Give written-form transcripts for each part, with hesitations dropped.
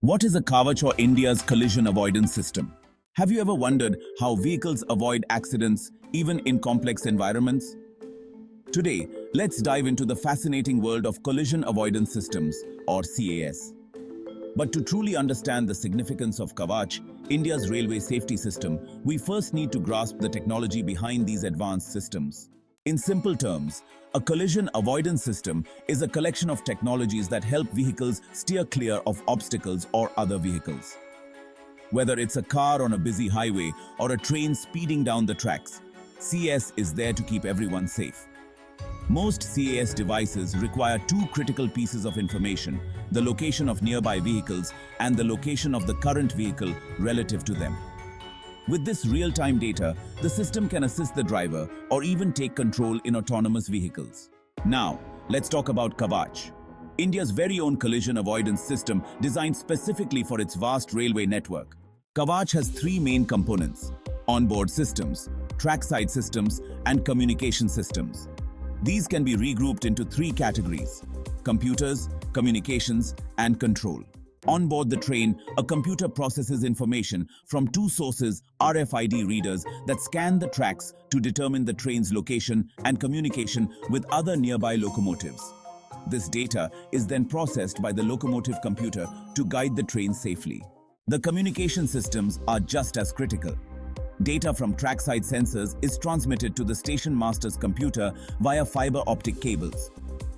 What is a Kavach, or India's collision avoidance system? Have you ever wondered how vehicles avoid accidents even in complex environments? Today, let's dive into the fascinating world of collision avoidance systems, or CAS. But to truly understand the significance of Kavach, India's railway safety system, we first need to grasp the technology behind these advanced systems. In simple terms, a collision avoidance system is a collection of technologies that help vehicles steer clear of obstacles or other vehicles. Whether it's a car on a busy highway or a train speeding down the tracks, CAS is there to keep everyone safe. Most CAS devices require two critical pieces of information: the location of nearby vehicles and the location of the current vehicle relative to them. With this real-time data, the system can assist the driver or even take control in autonomous vehicles. Now, let's talk about Kavach, India's very own collision avoidance system designed specifically for its vast railway network. Kavach has three main components: onboard systems, trackside systems, and communication systems. These can be regrouped into three categories: computers, communications, and control. On board the train, a computer processes information from two sources, RFID readers, that scan the tracks to determine the train's location and communication with other nearby locomotives. This data is then processed by the locomotive computer to guide the train safely. The communication systems are just as critical. Data from trackside sensors is transmitted to the station master's computer via fiber optic cables.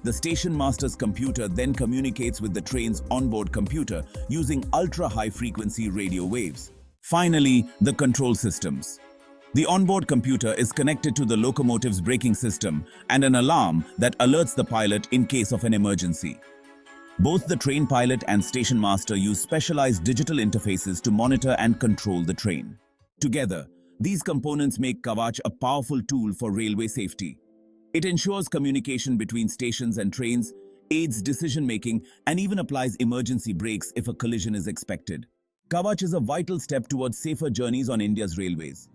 The station master's computer then communicates with the train's onboard computer using ultra-high-frequency radio waves. Finally, the control systems. The onboard computer is connected to the locomotive's braking system and an alarm that alerts the pilot in case of an emergency. Both the train pilot and station master use specialized digital interfaces to monitor and control the train. Together, these components make Kavach a powerful tool for railway safety. It ensures communication between stations and trains, aids decision-making, and even applies emergency brakes if a collision is expected. Kavach is a vital step towards safer journeys on India's railways.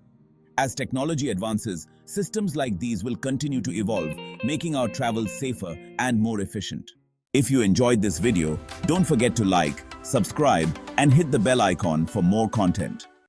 As technology advances, systems like these will continue to evolve, making our travels safer and more efficient. If you enjoyed this video, don't forget to like, subscribe, and hit the bell icon for more content.